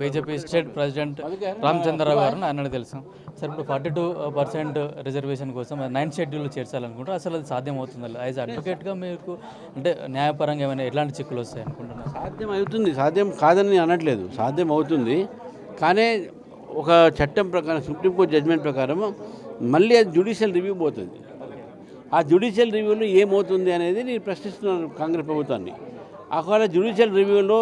BJP state president Ramachandra Rao గారు అన్నది తెలుసు సార్. ఇప్పుడు 42% రిజర్వేషన్ కోసం 9th షెడ్యూల్ చేర్చాలనుకుంటారు. అసలు అది సాధ్యం అవుతుంది? యాజ్ అడ్వకేట్గా మీకు అంటే న్యాయపరంగా ఏమైనా ఎట్లాంటి చిక్కులు వస్తాయి అనుకుంటున్నారు? సాధ్యం అవుతుంది, సాధ్యం కాదని అనట్లేదు, సాధ్యం అవుతుంది. కానీ ఒక చట్టం ప్రకారం, సుప్రీంకోర్టు జడ్జిమెంట్ ప్రకారం మళ్ళీ అది జ్యుడిషియల్ రివ్యూ పోతుంది. ఆ జ్యుడిషియల్ రివ్యూలో ఏమవుతుంది అనేది నేను ప్రశ్నిస్తున్నాను కాంగ్రెస్ ప్రభుత్వాన్ని. ఒకవేళ జ్యుడిషియల్ రివ్యూలో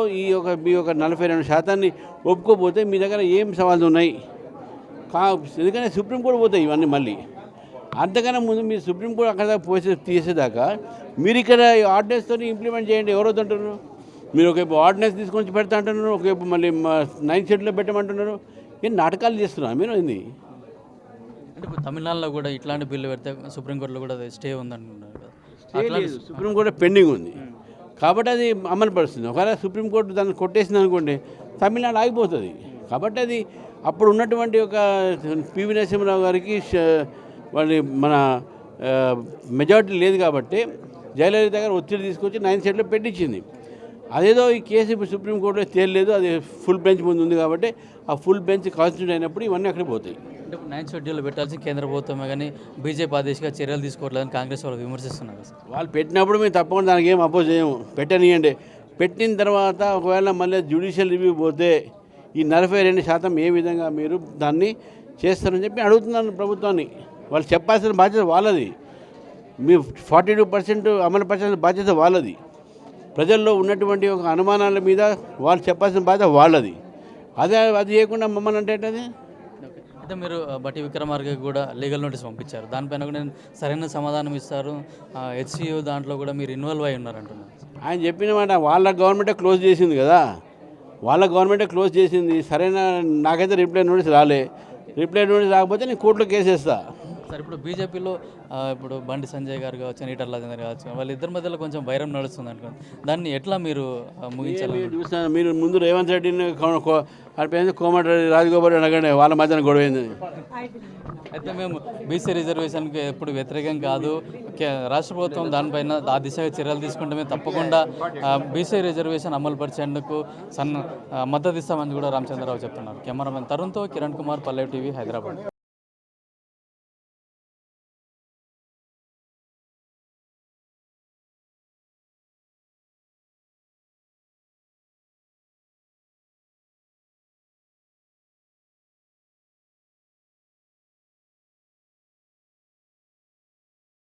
మీ యొక్క 42% ఒప్పుకోపోతే మీ దగ్గర ఏం సవాళ్ళు ఉన్నాయి? ఎందుకంటే సుప్రీంకోర్టు పోతాయి ఇవన్నీ మళ్ళీ. అంతకన్నా ముందు మీరు సుప్రీంకోర్టు అక్కడ తీసేదాకా మీరు ఇక్కడ ఆర్డినెన్స్తో ఇంప్లిమెంట్ చేయండి. ఎవరో అంటున్నారు, మీరు ఒకవైపు ఆర్డినెన్స్ తీసుకొని పెడతా అంటున్నారు, ఒకవైపు మళ్ళీ 9th షెడ్యూల్లో పెట్టమంటున్నారు. ఏం నాటకాలు చేస్తున్నారు మీరు? ఏంది అంటే ఇప్పుడు తమిళనాడులో కూడా ఇట్లాంటి బిల్లు పెడితే సుప్రీంకోర్టులో కూడా స్టే ఉందంటున్నారు కదా. సుప్రీంకోర్టు పెండింగ్ ఉంది కాబట్టి అది అమలు పరుస్తుంది. ఒకవేళ సుప్రీంకోర్టు దాన్ని కొట్టేసింది అనుకోండి, తమిళనాడు ఆగిపోతుంది. కాబట్టి అది అప్పుడు ఉన్నటువంటి ఒక పివి నరసింహరావు గారికి మన మెజారిటీ లేదు కాబట్టి జయలలిత గారు ఒత్తిడి తీసుకొచ్చి 9th షెడ్యూల్లో పెట్టించింది. అదేదో ఈ కేసు ఇప్పుడు సుప్రీంకోర్టులో తేలలేదు, అది ఫుల్ బెంచ్ ముందు ఉంది కాబట్టి ఆ ఫుల్ బెంచ్ కాన్స్టిట్యూట్ అయినప్పుడు ఇవన్నీ అక్కడికి పోతాయి. అంటే 9th షెడ్యూల్లో పెట్టాల్సి కేంద్ర ప్రభుత్వమే కానీ బీజేపీ ఆదేశంగా చర్యలు తీసుకోవట్లేదని కాంగ్రెస్ వాళ్ళు విమర్శిస్తున్నారు. వాళ్ళు పెట్టినప్పుడు మేము తప్పకుండా దానికి ఏం అపోజ్ చేయము, పెట్టనియండి. పెట్టిన తర్వాత ఒకవేళ మళ్ళీ జ్యుడిషియల్ రివ్యూ పోతే ఈ 42% ఏ విధంగా మీరు దాన్ని చేస్తారని చెప్పి అడుగుతున్నాను ప్రభుత్వాన్ని. వాళ్ళు చెప్పాల్సిన బాధ్యత వాళ్ళది. మీ 42% అమలు పరచాల్సిన బాధ్యత వాళ్ళది. ప్రజల్లో ఉన్నటువంటి ఒక అనుమానాల మీద వాళ్ళు చెప్పాల్సిన బాధ్యత వాళ్ళది. అది చేయకుండా మమ్మల్ని అంటే అది. అయితే మీరు బట్టి విక్రమార్క కూడా లీగల్ నోటీస్ పంపించారు, దానిపైన కూడా సరైన సమాధానం ఇస్తారు. హెచ్సియు దాంట్లో కూడా మీరు ఇన్వాల్వ్ అయి ఉన్నారంటున్నారు. ఆయన చెప్పిన మాట వాళ్ళ గవర్నమెంటే క్లోజ్ చేసింది కదా, వాళ్ళ గవర్నమెంటే క్లోజ్ చేసింది. సరైన నాకైతే రిప్లై నోటీస్ రాలే. రిప్లై నోటీస్ రాకపోతే నేను కోర్టులో కేసేస్తా. సార్ ఇప్పుడు బీజేపీలో ఇప్పుడు బండి సంజయ్ గారు కావచ్చు, ఈటల రాజేందర్ కావచ్చు, వాళ్ళిద్దరి మధ్యలో కొంచెం వైరం నడుస్తుంది అనుకోండి, దాన్ని ఎట్లా మీరు ముగించాలి? చూస్తాను మీరు ముందు రేవంత్ రెడ్డిని కోమటిరెడ్డి రాజగోపాల్ అడగండి, వాళ్ళ మధ్యన గొడవైందని. అయితే మేము బీసీ రిజర్వేషన్కి ఎప్పుడు వ్యతిరేకం కాదు, రాష్ట్ర ప్రభుత్వం దానిపైన ఆ దిశగా చర్యలు తీసుకుంటే మేము తప్పకుండా బీసీ రిజర్వేషన్ అమలు పరిచేందుకు మద్దతు ఇస్తామని కూడా రామచంద్రరావు చెప్తున్నారు. కెమెరామెన్ తరుణ్తో కిరణ్ కుమార్, పల్లె టీవీ, హైదరాబాద్.